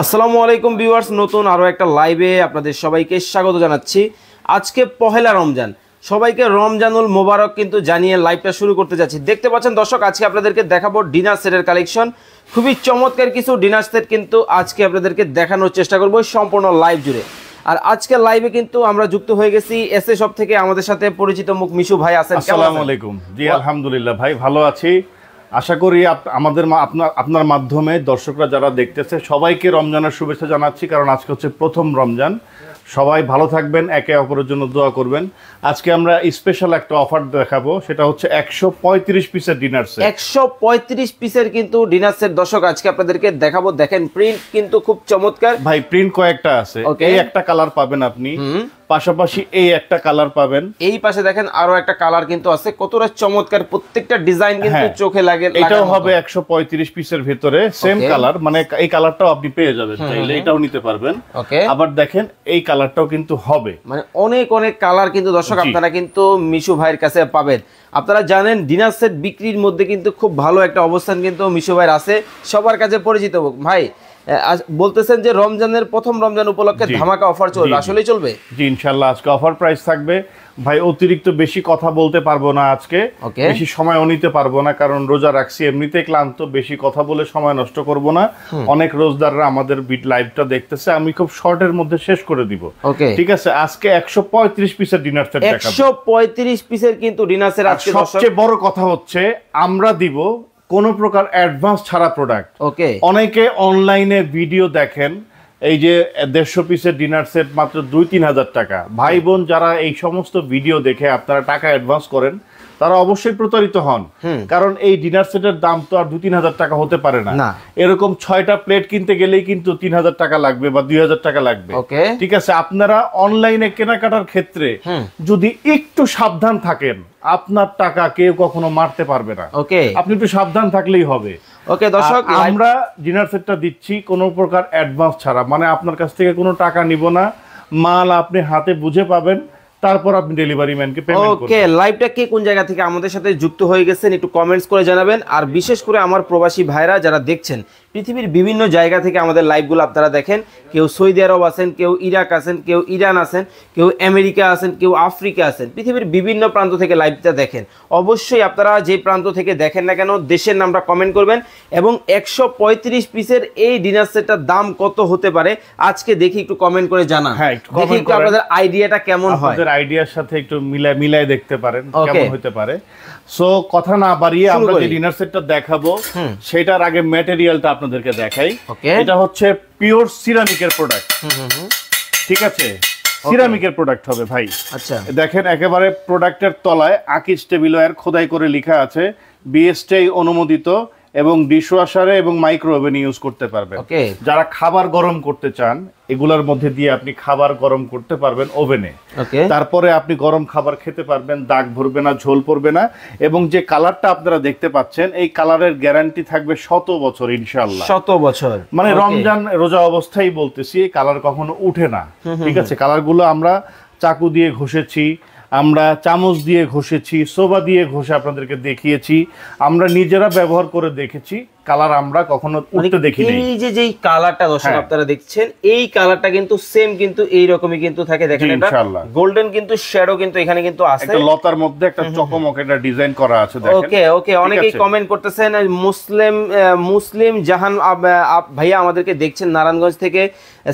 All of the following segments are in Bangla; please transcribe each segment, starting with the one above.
আসসালামু আলাইকুম ভিউয়ার্স, নতুন আরো একটা লাইভে আপনাদের সবাইকে স্বাগত জানাচ্ছি। আজকে পহেলা রমজান, সবাইকে রমজানুল মোবারক কিন্তু জানিয়ে লাইভটা শুরু করতে যাচ্ছি। দেখতে পাচ্ছেন দর্শক, আজকে আপনাদেরকে দেখাবো ডিনার সেটের কালেকশন। খুবই চমৎকার কিছু ডিনার সেট কিন্তু আজকে আপনাদেরকে দেখানোর চেষ্টা করবো সম্পূর্ণ লাইভ জুড়ে। আর আজকে লাইভে কিন্তু আমরা যুক্ত হয়ে গেছি এসএ শপ থেকে। আমাদের সাথে পরিচিত মুখ মিশু ভাই আছেন। আসসালামু আলাইকুম। জি আলহামদুলিল্লাহ ভাই, ভালো আছি। আশা করি আপনার মাধ্যমে দর্শকরা যারা দেখতেছে সবাইকে রমজানের শুভেচ্ছা জানাচ্ছি, কারণ আজকে হচ্ছে প্রথম রমজান। সবাই ভালো থাকবেন, একে অপরের জন্য দোয়া করবেন। আজকে আমরা স্পেশাল একটা অফার দেখাবো, সেটা হচ্ছে 135 পিসের ডিনার সেট। 135 পিসের কিন্তু ডিনার সেট দর্শক আজকে আপনাদেরকে দেখাবো। দেখেন প্রিন্ট কিন্তু খুব চমৎকার ভাই, প্রিন্ট কয়েকটা আছে। এই একটা কালার পাবেন আপনি, পাশাপাশি এই একটা কালার পাবেন, এই পাশে দেখেন আরো একটা কালার কিন্তু আছে। কতটা চমৎকার প্রত্যেকটা ডিজাইন কিন্তু চোখে লাগে। এটাও হবে 135 পিসের ভিতরে সেম কালার, মানে এই কালারটাও আপনি পেয়ে যাবেন, চাইলে এটাও নিতে পারবেন। আবার দেখেন এই কালারটাও কিন্তু হবে, মানে অনেক অনেক কালার কিন্তু দর্শক আপনারা কিন্তু মিশু ভাইয়ের কাছে পাবেন। আপনারা জানেন ডিনার সেট বিক্রির মধ্যে কিন্তু খুব ভালো একটা অবস্থান কিন্তু মিশু ভাইয়ের আছে, সবার কাছে পরিচিত। ভাই বলতেছেন যে রমজানের প্রথম রমজান উপলক্ষে ধামাকা অফার চলবে, আসলেই চলবে? জি ইনশাআল্লাহ, আজকে অফার প্রাইস থাকবে। ভাই অতিরিক্ত বেশি কথা বলতে পারবো না আজকে, বেশি সময়ও নিতে পারবো না, কারণ রোজা রাখছি, এমনিতে ক্লান্ত। বেশি কথা বলে সময় নষ্ট করব না। অনেক রোজদাররা আমাদের বিট লাইভটা দেখতেছে, আমি খুব শর্টের মধ্যে শেষ করে দিব। ঠিক আছে, আজকে 135 পিসের ডিনার সেট দেখাবো। 135 পিসের কিন্তু ডিনার সেট আজকে। সবচেয়ে বড় কথা হচ্ছে আমরা দিব কোনো প্রকার অ্যাডভান্স ছাড়া প্রোডাক্ট। অনেকে অনলাইনে ভিডিও দেখেন, এই যে 150 পিসের ডিনার সেট মাত্র 2-3 হাজার টাকা। ভাই বোন যারা এই সমস্ত ভিডিও দেখে আপনারা টাকা অ্যাডভান্স করেন, তারা অবশ্যই প্রতারিত হন, কারণ এই ডিনার সেটের দাম তো আর 2-3 হাজার টাকা হতে পারে না। এরকম 6টা প্লেট কিনতে গেলেই কিন্তু 3 হাজার টাকা লাগবে বা 2 হাজার টাকা লাগবে। ঠিক আছে, আপনারা অনলাইনে কেনাকাটার ক্ষেত্রে যদি একটু সাবধান থাকেন, আপনার টাকা কেউ কখনো মারতে পারবে না। আপনি একটু সাবধান থাকলেই হবে। দর্শক, আমরা ডিনার সেটটা দিচ্ছি কোনো প্রকার অ্যাডভান্স ছাড়া, মানে আপনার কাছ থেকে কোনো টাকা নিব না, মাল আপনি হাতে বুঝে পাবেন, তারপর আপনি ডেলিভারি ম্যানকে পেমেন্ট করবেন। লাইভটা কে কোন জায়গা থেকে আমাদের সাথে যুক্ত হয়ে গেছেন একটু কমেন্টস করে জানাবেন। আর বিশেষ করে আমার প্রবাসী ভাইরা যারা দেখছেন, পৃথিবীর বিভিন্ন জায়গা থেকে আমাদের লাইভগুলো আপনারা দেখেন। কেউ সৌদি আরব আছেন, কেউ ইরাক আছেন, কেউ ইরান আছেন, কেউ আমেরিকা আছেন, কেউ আফ্রিকা আছেন। পৃথিবীর বিভিন্ন প্রান্ত থেকে লাইভটা দেখেন। অবশ্যই আপনারা যে প্রান্ত থেকে দেখেন না কেন, দেশের নামটা কমেন্ট করবেন। এবং 135 পিসের এই ডিনার সেটটার দাম কত হতে পারে আজকে দেখি একটু কমেন্ট করে জানান। দেখি একটু আপনাদের আইডিয়াটা কেমন হয়, আপনাদের আইডিয়ার সাথে একটু মিলাই দেখতে পারেন কেমন হতে পারে। সো কথা না বাড়িয়ে আমরা যে ডিনার সেটটা দেখাবো সেটার আগে ম্যাটেরিয়ালটা আপনাদেরকে দেখাই। এটা হচ্ছে পিওর সিরামিকের প্রোডাক্ট। ঠিক আছে, সিরামিকের প্রোডাক্ট হবে ভাই। আচ্ছা দেখেন, একেবারে প্রোডাক্টের তলায় আকিজ টেবিলওয়্যার খোদাই করে লেখা আছে, বিএসটিআই অনুমোদিত এবং ডিশওয়াশারে এবং মাইক্রো ওভেনে ইউজ করতে পারবেন। যারা খাবার গরম করতে চান, এগুলোর মধ্যে দিয়ে আপনি খাবার গরম করতে পারবেন ওভেনে। তারপরে আপনি গরম খাবার খেতে পারবেন, দাগ ভরবে না, ঝোল পড়বে না। এবং যে কালারটা আপনারা দেখতে পাচ্ছেন, এই কালারের গ্যারান্টি থাকবে 100 বছর ইনশাআল্লাহ। 100 বছর, মানে রমজান রোজা অবস্থায় বলতেছি, এই কালার কখনো উঠে না। ঠিক আছে, কালারগুলো আমরা চাকু দিয়ে ঘষেছি, আমরা চামচ দিয়ে ঘষেছি, সোবা দিয়ে ঘষে আপনাদেরকে দেখিয়েছি, আমরা নিজেরা ব্যবহার করে দেখেছি। কালার আমরা কখনো উঠতে দেখিনি। এই যে যেই কালারটা দর্শক আপনারা দেখছেন, এই কালারটা কিন্তু সেম কিন্তু এই রকমই কিন্তু থাকে। দেখেন এটা গোল্ডেন কিন্তু শ্যাডো কিন্তু এখানে কিন্তু আছে, একটা লতার মধ্যে একটা চকমক একটা ডিজাইন করা আছে দেখেন। ওকে অনেকেই কমেন্ট করতেছেন। মুসলিম জাহান ভাইয়া আমাদেরকে দেখছেন নারায়ণগঞ্জ থেকে।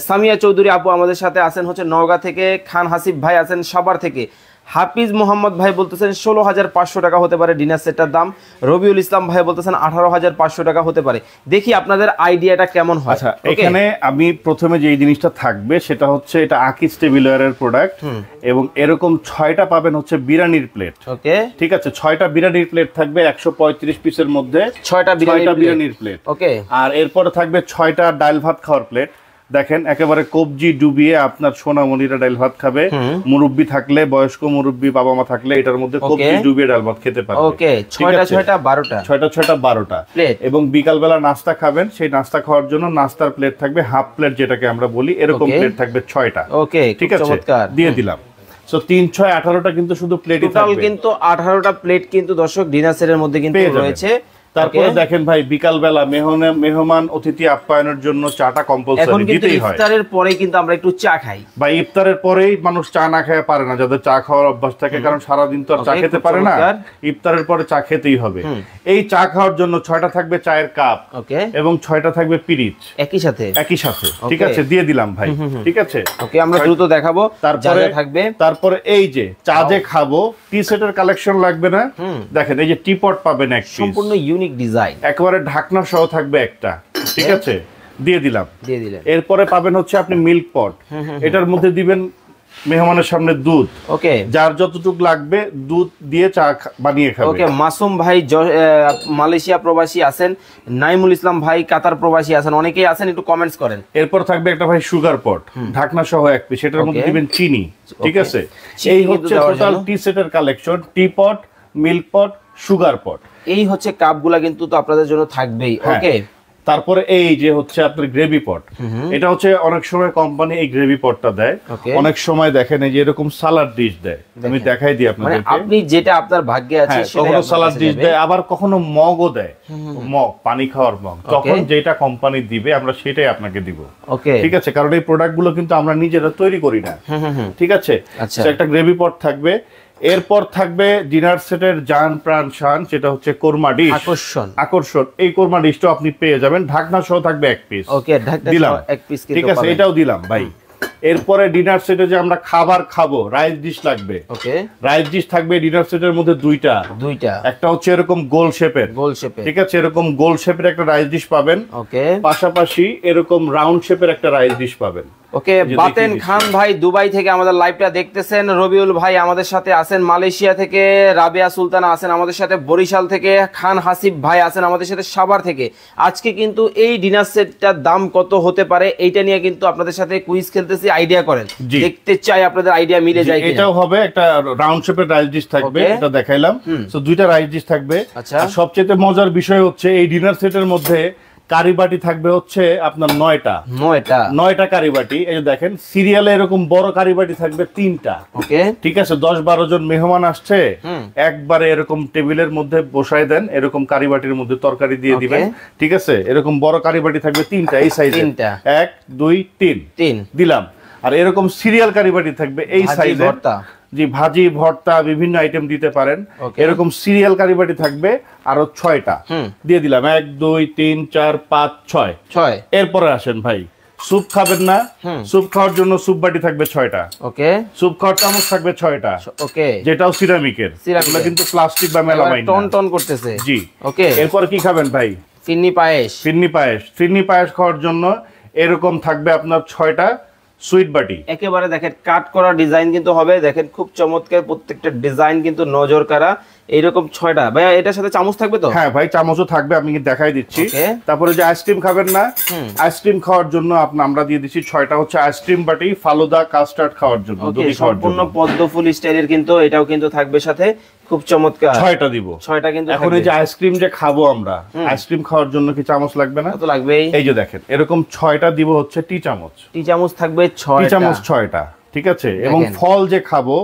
সামিয়া চৌধুরী আপু আমাদের সাথে আছেন হচ্ছে নওগাঁ থেকে। খান হাসিব ভাই আছেন সাভার থেকে। হাফিজ মোহাম্মদ ভাই বলতেছেন 16,500 টাকা হতে পারে ডিনার সেটটার দাম। রবিউল ইসলাম ভাই বলতেছেন 18,500 টাকা হতে পারে। দেখি আপনাদের আইডিয়াটা কেমন হয়। আচ্ছা, এখানে আমি প্রথমে যে জিনিসটা থাকবে সেটা হচ্ছে, এটা আকিজ টেবিলওয়্যারের প্রোডাক্ট এবং এরকম 6টা পাবেন হচ্ছে বিরিয়ানির প্লেট। ঠিক আছে, 6টা বিরিয়ানির প্লেট থাকবে 135 পিসের মধ্যে। 6টা বিরিয়ানির প্লেট। আর এরপরে থাকবে 6টা ডাল ভাত খাওয়ার প্লেট। দেখেন একেবারে কবজি ডুবিয়ে আপনার সোনামণিরা ডাল ভাত খাবে। মুরব্বি থাকলে, বয়স্ক মুরব্বি বাবা মা থাকলে এটার মধ্যে কবজি ডুবিয়ে ডাল ভাত খেতে পারবে। ওকে, 6টা 12টা প্লেট। এবং বিকাল বেলা নাস্তা খাবেন, সেই নাস্তা খাওয়ার জন্য নাস্তার প্লেট থাকবে হাফ প্লেট, যেটাকে আমরা বলি, এরকম প্লেট থাকবে 6টা। ওকে, ঠিক আছে, দিয়ে দিলাম। সো 3, 6, 18টা কিন্তু শুধু প্লেটই থাকবে। টোটাল কিন্তু 18টা প্লেট কিন্তু দর্শক ডিনার সেটের মধ্যে কিন্তু রয়েছে। তারপরে দেখেন ভাই বিকাল বেলা মেহমান অতিথি আপ্যায়নের জন্য চাটা কম্পালসরি দিতেই হয়। ইফতারের পরে কিন্তু আমরা একটু চা খাই ভাই, ইফতারের পরেই মানুষ চা না খেয়ে পারে না, যাদের চা খাওয়ার অভ্যাস থাকে, কারণ সারা দিন তো আর চা খেতে পারে না, ইফতারের পরে চা খেতেই হবে। এই চা খাওয়ার জন্য 6টা থাকবে চায়ের কাপ, ওকে, এবং 6টা থাকবে পিরিচ একই সাথে। ঠিক আছে, দিয়ে দিলাম ভাই। ঠিক আছে, ওকে, আমরা দ্রুত দেখাবো তারপরে থাকবে। তারপরে এই যে চা যে খাবো, টি সেটের কালেকশন লাগবে না, দেখেন এই যে টি পট পাবেন এক পিস, সম্পূর্ণ ইউনিক ডিজাইন, একেবারে ঢাকনা সহ থাকবে একটা। ঠিক আছে, দিয়ে দিলাম। এরপরে পাবেন হচ্ছে আপনি মিল্ক পট, এটার মধ্যে দিবেন মেহমানের সামনে দুধ, ওকে, যার যতটুকু লাগবে দুধ দিয়ে চা বানিয়ে খাবে। ওকে, মাসুম ভাই মালয়েশিয়া প্রবাসী আছেন, নাইমুল ইসলাম ভাই কাতার প্রবাসী আছেন, অনেকেই আছেন, একটু কমেন্টস করেন। এরপর থাকবে একটা ভাই সুগার পট, ঢাকনা সহ এক পিস, এটার মধ্যে দিবেন চিনি। ঠিক আছে, এই হচ্ছে টোটাল টি সেটের কালেকশন, টি পট, মিল্ক পট, সুগার পট। এই হচ্ছে কাপগুলা কিন্তু তো আপনাদের জন্য থাকবেই। ওকে, তারপরে এই যে হচ্ছে আপনার গ্রেভি পট, এটা হচ্ছে অনেক সময় কোম্পানি এই গ্রেভি পটটা দেয়, অনেক সময় দেখেন এই যে এরকম সালাড ডিশ দেয়, আমি দেখাই দিই আপনাদেরকে, আপনি যেটা আপনার ভাগ্যে আছে সেটা। কখনো সালাড ডিশ দেয়, আবার কখনো মগও দেয়, মগ, পানি খাওয়ার মগ, তখন যেটা কোম্পানি দিবে আমরা সেটাই আপনাকে দিব। ওকে, ঠিক আছে, কারণ এই প্রোডাক্টগুলো কিন্তু আমরা নিজেরা তৈরি করি না। ঠিক আছে, একটা গ্রেভি পট থাকবে। এরপর থাকবে ডিনার সেটের জান প্রাণ শান, যেটা হচ্ছে কোরমা ডিশ, আকর্ষণ। এই কোরমা ডিশটা আপনি পেয়ে যাবেন, ঢাকনা সহ থাকবে এক পিস। ওকে, দিলাম এক পিস। ঠিক আছে, এটাও দিলাম ভাই। এরপরে ডিনার সেটে যে আমরা খাবার খাবো, রাইস ডিশ লাগবে। ওকে, রাইস ডিশ থাকবে ডিনার সেটের মধ্যে দুইটা, একটা হচ্ছে এরকম গোল শেপের। ঠিক আছে, এরকম গোল শেপের একটা রাইস ডিশ পাবেন। ওকে, পাশাপাশি এরকম রাউন্ড শেপের একটা রাইস ডিশ পাবেন। ওকে, বাতেন খান ভাই দুবাই থেকে আমাদের লাইভটা দেখতেছেন, রবিউল ভাই আমাদের সাথে আছেন, মালয়েশিয়া থেকে রাবেয়া সুলতানা আছেন আমাদের সাথে, বরিশাল থেকে খান হাসিব ভাই আছেন আমাদের সাথে, সাভার থেকে। আজকে কিন্তু এই ডিনার সেটটার দাম কত হতে পারে এইটা নিয়ে কিন্তু আপনাদের সাথে কুইজ খেলতেছি, আইডিয়া করেন, দেখতে চাই আপনাদের আইডিয়া মিলে যায় কিনা। এটাও হবে একটা রাউন্ড শেপের রাইস ডিশ থাকবে, এটা দেখাইলাম। সো দুইটা রাইস ডিশ থাকবে। আচ্ছা, সবচেয়ে মজার বিষয় হচ্ছে এই ডিনার সেটের মধ্যে কারিবাটি থাকবে হচ্ছে আপনার 9টা কারিবাটি। এই যে দেখেন সিরিয়ালে এরকম বড় কারিবাটি থাকবে 3টা। ওকে, ঠিক আছে, 10-12 জন মেহমান আসছে, একবারে এরকম টেবিলের মধ্যে বসায় দেন, এরকম কারিবাটির মধ্যে তরকারি দিয়ে দিবেন। ঠিক আছে, এরকম বড় কারিবাটি থাকবে 3টা, এই সাইজে 1 2 3 দিলাম। আর এরকম সিরিয়াল কারিবাটি থাকবে এই সাইজে, জি, ভাজি ভর্তা বিভিন্ন আইটেম দিতে পারেন। এরকম সিরিয়াল কারিবাটি থাকবে আরো 6টা, দিয়ে দিলাম 1 2 3 4 5 6। এরপরে আসেন ভাই, স্যুপ খাবেন না, স্যুপ খাওয়ার জন্য স্যুপ বাটি থাকবে 6টা। ওকে, স্যুপ খাওয়ার চামচ থাকবে 6টা। ওকে, যেটাও সিরামিকের, এগুলো কিন্তু প্লাস্টিক বা মেলামাইন না, টন করতেছে। জি, ওকে। এরপর কি খাবেন ভাই? ফিরনি পায়েস খাওয়ার জন্য এরকম থাকবে আপনার 6টা সুইট বাটি। একেবারে দেখেন কাট করা ডিজাইন কিন্তু হবে, দেখেন খুব চমৎকার, প্রত্যেকটা ডিজাইন কিন্তু নজর কাড়া। এইরকম 6টা। ভাইয়া এটার সাথে চামচ থাকবে তো? হ্যাঁ ভাই, চামচও থাকবে, আমি দেখাই দিচ্ছি। তারপরে যে আইসক্রিম খাবেন না, আইসক্রিম খাওয়ার জন্য আমরা দিয়ে দিচ্ছি 6টা হচ্ছে আইসক্রিম বাটি, ফালুদা কাস্টার্ড খাওয়ার জন্য, সম্পূর্ণ পদ্ম ফুল স্টাইলের কিন্তু এটাও কিন্তু থাকবে সাথে, খুব চমৎকার। 6টা দিব, 6টা কিন্তু। এখন এই যে আইসক্রিম যে খাবো আমরা, আইসক্রিম খাওয়ার জন্য কি চামচ লাগবে না? তো লাগবেই। এই যে দেখেন এরকম 6টা দিব হচ্ছে টি চামচ থাকবে 6টা। ঠিক আছে, এবং ফল যে খাবো,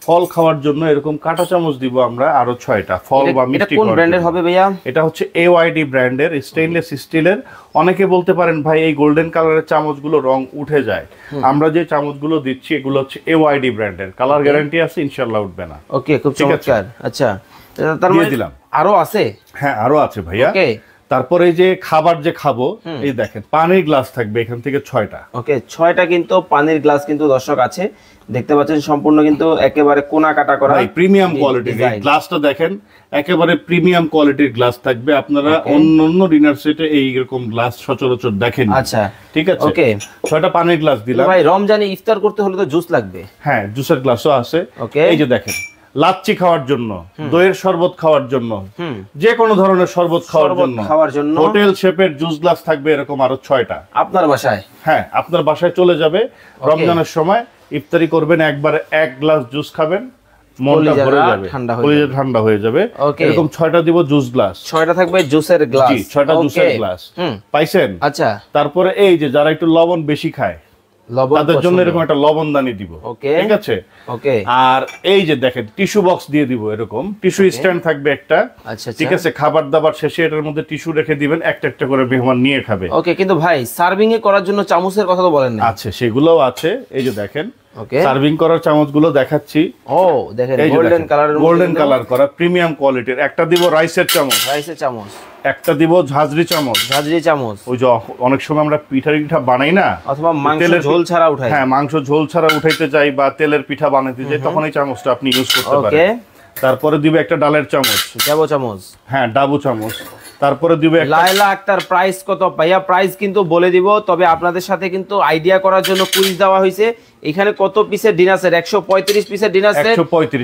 ফল খাওয়ার জন্য এরকম কাঁটা চামচ দিব আমরা আরো 6টা, ফল বা মিষ্টি। কোন ব্র্যান্ডের হবে ভাইয়া? এটা হচ্ছে AYD ব্র্যান্ডের, স্টেইনলেস স্টিলের। অনেকে বলতে পারেন ভাই এই গোল্ডেন কালারের চামচগুলো রং উঠে যায়, আমরা যে চামচগুলো দিচ্ছি এগুলো হচ্ছে AYD ব্র্যান্ডের, কালার গ্যারান্টি আছে, ইনশাআল্লাহ উঠবে না। ওকে, খুব চমৎকার। আচ্ছা, তার মানে দিলাম আরো আছে? হ্যাঁ, আরো আছে ভাইয়া। ওকে, তারপরে এই যে খাবার যে খাবো, এই দেখেন পানির গ্লাস থাকবে এখান থেকে 6টা। ওকে, 6টা কিন্তু পানির গ্লাস কিন্তু দর্শক আছে, দেখতে পাচ্ছেন সম্পূর্ণ কিন্তু একেবারে কোনা কাটা করা, প্রিমিয়াম কোয়ালিটির। এই গ্লাসটা দেখেন একেবারে প্রিমিয়াম কোয়ালিটির গ্লাস থাকবে, আপনারা অন্য ডিনার সেটে এইরকম গ্লাস সচরাচর দেখেন। আচ্ছা, ঠিক আছে। ওকে, 6টা পানির গ্লাস দিলাম। ভাই রমজানে ইফতার করতে হলে তো জুস লাগবে। হ্যাঁ, জুসের গ্লাসও আছে। ওকে, এই যে দেখেন লাচ্ছি খাওয়ার জন্য, দইয়ের শরবত খাওয়ার জন্য, যে কোনো ধরনের শরবত খাওয়ার জন্য হোটেল শেপের জুস গ্লাস থাকবে এরকম আরো 6টা আপনার বাসায়। হ্যাঁ, আপনার বাসায় চলে যাবে, রমজানের সময় ইফতারি করবেন, একবার 1 গ্লাস জুস খাবেন, মনটা ভরে যাবে, ঠান্ডা হয়ে যাবে। এরকম 6টা দিব জুস গ্লাস, 6টা থাকবে জুসের গ্লাস। 6টা জুসের গ্লাস পাইছেন। আচ্ছা, তারপরে এই যে যারা একটু লবণ বেশি খায়, তাদের জন্য এরকম একটা লবণদানি দিব, ঠিক আছে। আর এই যে দেখেন টিস্যু বক্স দিয়ে দিব, এরকম টিস্যু স্ট্যান্ড থাকবে একটা, ঠিক আছে। খাবার দাবার শেষে এটার মধ্যে টিস্যু রেখে দিবেন, একটা একটা করে মেহমান নিয়ে খাবে। ওকে, কিন্তু ভাই সার্ভিং এ করার জন্য চামচের কথা তো বলেন না? আছে, সেগুলোও আছে। এই যে দেখেন সার্ভিং করার চামচগুলো দেখাচ্ছি। ও দেখেন গোল্ডেন কালার করা প্রিমিয়াম কোয়ালিটির। একটা দিব রাইসের চামচ, একটা দিব ঝাঁঝরি চামচ। ওই যে অনেক সময় আমরা পিঠা বানাই না, অথবা মাংস ঝোল ছাড়া উঠাই, হ্যাঁ মাংস ঝোল ছাড়া উঠাইতে যাই বা তেলের পিঠা বানাইতে যাই, তখন এই চামচটা আপনি ইউজ করতে পারেন। তারপরে দিবে একটা ডালের চামচ, হ্যাঁ ডাবু চামচ। তারপরে দিবে লায়লা আক্তার। প্রাইস কত ভাইয়া? প্রাইস কিন্তু বলে দিব, তবে আপনাদের সাথে কিন্তু আইডিয়া করার জন্য কুইজ দেওয়া হয়েছে। এখানে কত পিসের ডিনার সেট? 135 পিসের ডিনার সেট।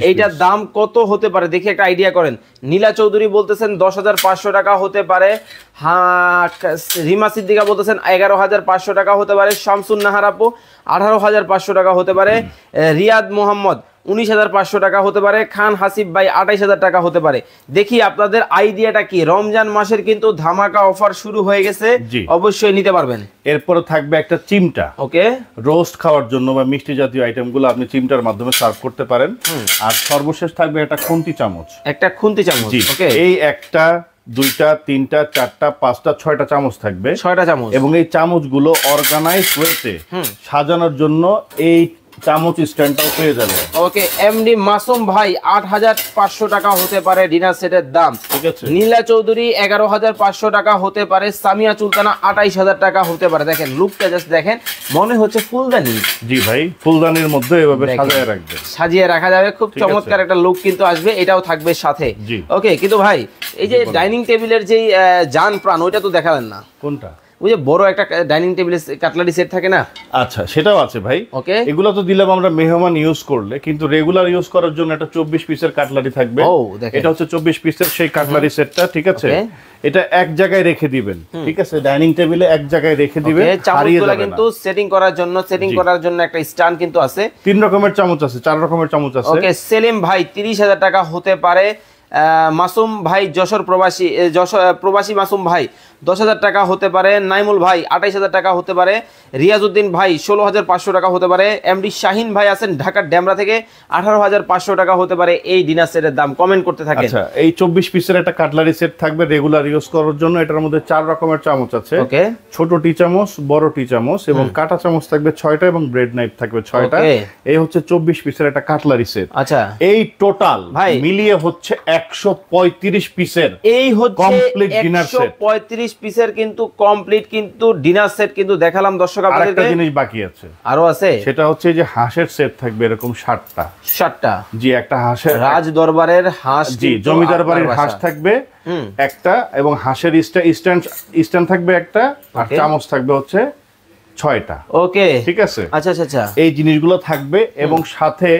এইটার দাম কত হতে পারে দেখি একটা আইডিয়া করেন। নীলা চৌধুরী বলতেছেন 10,500 টাকা হতে পারে। হ্যাঁ, রিমা সিদ্দিকা বলতেছেন 11,500 টাকা হতে পারে। শামসুন নাহার আপু 18,500 টাকা হতে পারে। রিয়াদ মোহাম্মদ 19,500 টাকা হতে পারে। খান হাসিব ভাই 28,000 টাকা হতে পারে। দেখি আপনাদের আইডিয়াটা কি। রমজান মাসের কিন্তু ধামাকা অফার শুরু হয়ে গেছে, অবশ্যই নিতে পারবেন। এরপরে থাকবে একটা চিমটা, রোস্ট খাওয়ার জন্য বা মিষ্টি জাতীয় আইটেমগুলো আপনি চিমটার মাধ্যমে সার্ভ করতে পারেন। আর সর্বশেষ থাকবে একটা খুন্তি চামচ, এই একটা, দুইটা, তিনটা, চারটা, পাঁচটা, 6টা চামচ থাকবে, 6টা চামচ। এবং এই চামচগুলো অর্গানাইজ ওয়েতে সাজানোর জন্য এই চামচ স্ট্যান্ডটাও পেয়ে যাবে। ওকে, এমডি মাসুম ভাই 8,500 টাকা হতে পারে ডিনার সেটের দাম, ঠিক আছে। নীলা চৌধুরী 11,500 টাকা হতে পারে। সামিয়া সুলতানা 28,000 টাকা হতে পারে। দেখেন লুকটা জাস্ট দেখেন, মনে হচ্ছে ফুলদানি। জি ভাই, ফুলদানির মধ্যে এভাবে সাজিয়ে রাখবেন, সাজিয়ে রাখা যাবে, খুব চমৎকার একটা লুক কিন্তু আসবে। এটাও থাকবে সাথে। ওকে, কিন্তু ভাই এই যে ডাইনিং টেবিলের যে জান প্রাণ, ওইটা তো দেখালেন না। কোনটা? ওই যে বড় একটা ডাইনিং টেবিলের কাটলারি সেট থাকে না? আচ্ছা, সেটাও আছে ভাই। ওকে, এগুলো তো দিলাম আমরা মেহমান ইউজ করলে, কিন্তু রেগুলার ইউজ করার জন্য একটা 24 পিসের কাটলারি থাকবে। এটা হচ্ছে 24 পিসের সেই কাটলারি সেটটা, ঠিক আছে। এটা এক জায়গায় রেখে দিবেন, ঠিক আছে। ডাইনিং টেবিলে এক জায়গায় রেখে দিবেন। চামচগুলো কিন্তু সেটিং করার জন্য একটা স্ট্যান্ড কিন্তু আছে। 3 রকমের চামচ আছে, 4 রকমের চামচ আছে। ওকে, সেলিম ভাই 30,000 টাকা হতে পারে। মাসুম ভাই যশোর প্রবাসী মাসুম ভাই 10,000 টাকা হতে পারে। নাইমুল ভাই 28,000 টাকা হতে পারে। রিয়াজউদ্দিন ভাই 16,500 টাকা হতে পারে। এমডি শাহিন ভাই আছেন ঢাকার ডেমরা থেকে 18,500 টাকা হতে পারে এই ডিনার সেটের দাম। কমেন্ট করতে থাকেন। আচ্ছা, এই 24 পিসের একটা কাটলারি সেট থাকবে রেগুলার ইউজ করার জন্য। এটার মধ্যে 4 রকমের চামচ আছে। ওকে, ছোট টি চামচ, বড় টি চামচ এবং কাটা চামচ থাকবে 6টা এবং ব্রেড নাইফ থাকবে 6টা। এই হচ্ছে 24 পিসের একটা কাটলারি সেট। আচ্ছা, এই টোটাল মিলিয়ে হচ্ছে 135 পিসের এই হচ্ছে কমপ্লিট ডিনার সেট। 135 পিসের কিন্তু কমপ্লিট কিন্তু ডিনার সেট কিন্তু দেখালাম দর্শক আপনাদেরকে। আরেকটা জিনিস বাকি আছে, আরো আছে। সেটা হচ্ছে যে হাঁসের সেট থাকবে এরকম 60টা। জি, একটা হাঁসের রাজ দরবারের হাঁস, জি জমিদার বাড়ির হাঁস থাকবে একটা, এবং হাঁসের স্ট্যান্ড থাকবে একটা, আর চামচ থাকবে হচ্ছে 6টা। ওকে, ঠিক আছে। আচ্ছা আচ্ছা, এই জিনিসগুলো থাকবে। এবং সাথে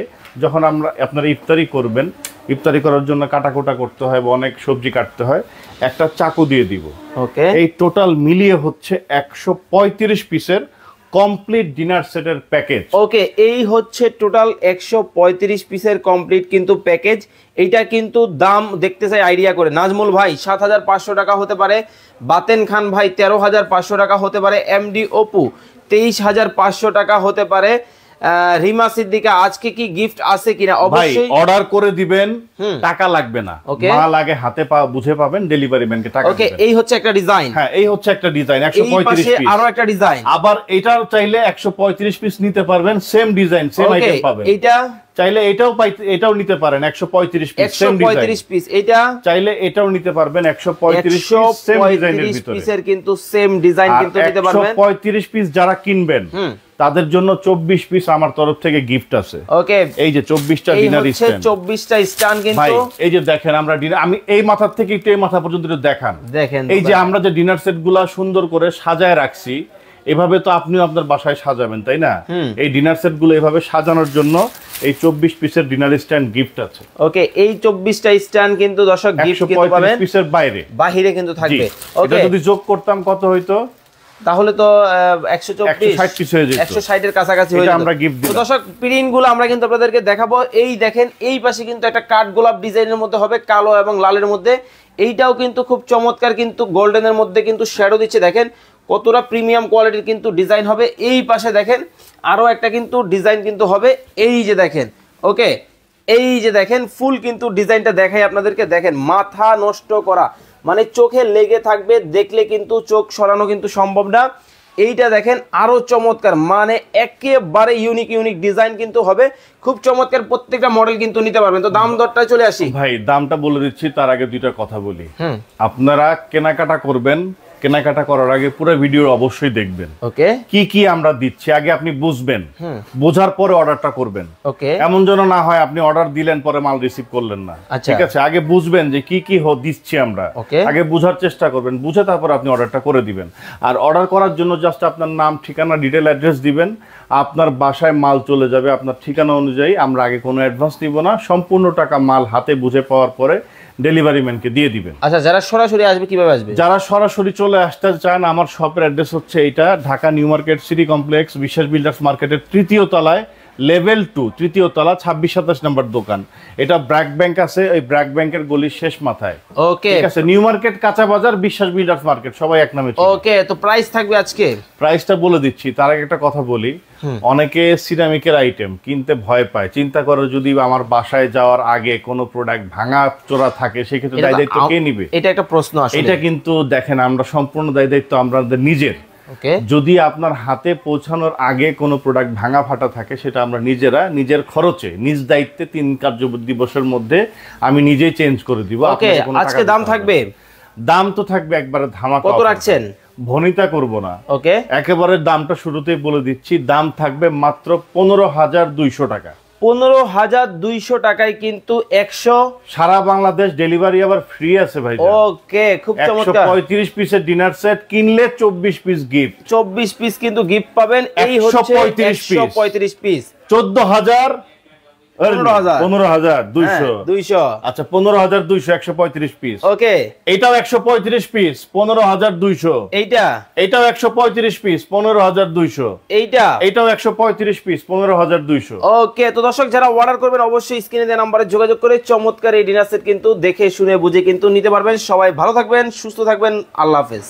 যখন আপনারা ইফতারি করবেন, ইফতারি করার জন্য কাটাকুটা করতে হয় বা অনেক সবজি কাটতে হয়, একটা চাকু দিয়ে দিব। ওকে, এই টোটাল মিলিয়ে হচ্ছে 135 পিসের কমপ্লিট ডিনার সেটের প্যাকেজ। ওকে, এই হচ্ছে টোটাল 135 পিসের কমপ্লিট কিন্তু প্যাকেজ। এইটা কিন্তু দাম দেখতে চাই আইডিয়া করে। নাজমুল ভাই 7,500 টাকা হতে পারে। বাতেন খান ভাই 13,500 টাকা হতে পারে। এমডি অপু 23,500 টাকা হতে পারে। রিমা সিদ্দিকা আজকে কি গিফট আছে কিনা অবশ্যই অর্ডার করে দিবেন, টাকা লাগবে না। মাল আগে হাতে বুঝে পাবেন, ডেলিভারি ম্যানকে টাকা দিবেন। ওকে, এই হচ্ছে একটা ডিজাইন। হ্যাঁ, এই হচ্ছে একটা ডিজাইন 135 পিস। আরো একটা ডিজাইন, আবার এটাও চাইলে 135 পিস নিতে পারবেন, সেম ডিজাইন সেম আইটেম পাবেন। এইটা চাইলে এটাও নিতে পারেন 135 পিস, সেম ডিজাইন 135 পিস। এটা চাইলে এটাও নিতে পারবেন 135 পিস, সেম ডিজাইনের ভিতরে। পিসের কিন্তু সেম ডিজাইন কিন্তু নিতে পারবেন। 135 পিস যারা কিনবেন তাদের জন্য 24 পিস আমার তরফ থেকে গিফট আছে। ওকে, এই যে 24টা ডিনার স্ট্যান্ড, 24টা স্ট্যান্ড কিন্তু ভাই এই যে দেখেন আমরা আমি এই মাথা থেকে এই মাথা পর্যন্ত দেখেন। এই যে আমরা যে ডিনার সেটগুলা সুন্দর করে সাজায় রাখছি, এভাবে তো আপনিও আপনার বাসায় সাজাবেন, তাই না? এই ডিনার সেটগুলো এভাবে সাজানোর জন্য এই 24 পিসের ডিনার স্ট্যান্ড গিফট আছে। ওকে, এই 24টা স্ট্যান্ড কিন্তু দর্শক গিফট কিন্তু পাবেন। 135 পিসের বাইরে কিন্তু থাকবে। ওকে, এটা যদি যোগ করতাম কত হইতো? তাহলে তো 160 পিস হয়ে যেত, 160 এর কাছাকাছি হয়ে যেত। আমরা গিফট দিই। তো দর্শক, প্রিন্টগুলো আমরা কিন্তু আপনাদেরকে দেখাবো। এই দেখেন, এই পাশে কিন্তু একটা কাঠ গোলাপ ডিজাইনের মধ্যে হবে, কালো এবং লালের মধ্যে। এইটাও কিন্তু খুব চমৎকার, কিন্তু গোল্ডেনের মধ্যে কিন্তু শ্যাডো দিচ্ছে। দেখেন কতটা প্রিমিয়াম কোয়ালিটির কিন্তু ডিজাইন হবে। এই পাশে দেখেন আরো একটা কিন্তু ডিজাইন কিন্তু হবে, এই যে দেখেন। ওকে, এই যে দেখেন ফুল কিন্তু ডিজাইনটা দেখাই আপনাদেরকে, দেখেন মাথা নষ্ট করা, মানে চোখে লেগে থাকবে, দেখলে কিন্তু চোখ সরানো কিন্তু সম্ভব না। এইটা দেখেন আরো চমৎকার, মানে একেবারে ইউনিক ইউনিক ডিজাইন কিন্তু হবে, খুব চমৎকার, প্রত্যেকটা মডেল কিন্তু নিতে পারবেন। তো দাম দরটা চলে আসি ভাই, দামটা বলে দিচ্ছি, তার আগে দুইটা কথা বলি। আপনারা কেনাকাটা করবেন, কেনাকাটা করার আগে পুরো ভিডিও অবশ্যই দেখবেন। ওকে, কি কি আমরা দিচ্ছি আগে আপনি বুঝবেন, বোঝার পরে অর্ডারটা করবেন। ওকে, এমন যেন না হয় আপনি অর্ডার দিলেন পরে মাল রিসিভ করলেন না। আচ্ছা। ঠিক আছে, আগে বুঝবেন যে কি কি দিচ্ছি আমরা, আগে বুঝার চেষ্টা করবেন, বুঝে তারপর আপনি অর্ডারটা করে দিবেন। আর অর্ডার করার জন্য জাস্ট আপনার নাম, ঠিকানা, ডিটেল অ্যাড্রেস দিবেন, আপনার বাসায় মাল চলে যাবে আপনার ঠিকানা অনুযায়ী। আমরা আগে কোনো অ্যাডভান্স নিব না, সম্পূর্ণ টাকা মাল হাতে বুঝে পাওয়ার পরে ডেলিভারি ম্যানকে দিয়ে দিবেন। আচ্ছা, যারা সরাসরি আসবে কিভাবে আসবে? যারা সরাসরি চলে আসতে চান, আমার শপের অ্যাড্রেস হচ্ছে এইটা, Dhaka new market city complex, বিশ্বাস বিল্ডার্স মার্কেটের 3য় তলায়, লেভেল 2, 3য় তলা, 26-27 নম্বর দোকান। এটা ব্র্যাক ব্যাংক আছে, ওই ব্র্যাক ব্যাংকের গলির শেষ মাথায়। ওকে, ঠিক আছে, নিউ মার্কেট, কাঁচা বাজার, বিশ্বাস বিল্ডার্স মার্কেট, সবাই এক নামে। ওকে, তো প্রাইস থাকবে আজকে? প্রাইসটা বলে দিচ্ছি, তার আগে একটা কথা বলি। অনেকে সিরামিকের আইটেম কিনতে ভয় পায়, চিন্তা করে যদি আমার বাসায় যাওয়ার আগে কোনো প্রোডাক্ট ভাঙা চোরা থাকে, সেক্ষেত্রে দায় দায়িত্ব কে নিবে? এটা একটা প্রশ্ন আসলে। এটা কিন্তু দেখেন, আমরা সম্পূর্ণ দায় দায়িত্ব আমাদের নিজের। যদি আপনার হাতে পৌঁছানোর আগে কোনো প্রোডাক্ট ভাঙা ফাটা থাকে, সেটা আমরা নিজেরা নিজের খরচে, নিজ দায়িত্বে 3 কার্য দিবসের মধ্যে আমি নিজেই চেঞ্জ করে দিব। আজকে দাম থাকবে? দাম তো থাকবে একবারে ধামাকা। কত রাখছেন? ভনিতা করব না। ওকে, একেবারে দামটা শুরুতেই বলে দিচ্ছি, দাম থাকবে মাত্র 15,200 টাকা। 15,200 টাকায় কিন্তু 100 সারা বাংলাদেশ ডেলিভারি আবার ফ্রি আছে ভাই। ওকে, খুব চমৎকার। 135 পিসের ডিনার সেট কিনলে 24 পিস গিফট, 24 পিস কিন্তু গিফট পাবেন। এই হচ্ছে 135 পিস, 14,000 15,200। আচ্ছা, 15,200, 135 পিস। ওকে, এটাও 135 পিস, 15,200। এটাও 135 পিস, 15,200। এটাও 135 পিস, 15,200। ওকে, তো দর্শক যারা অর্ডার করবেন অবশ্যই স্ক্রিনে দেওয়া নম্বরে যোগাযোগ করে চমৎকার এই ডিনার সেট কিন্তু দেখে শুনে বুঝে কিন্তু নিতে পারবেন। সবাই ভালো থাকবেন, সুস্থ থাকবেন, আল্লাহ হাফেজ।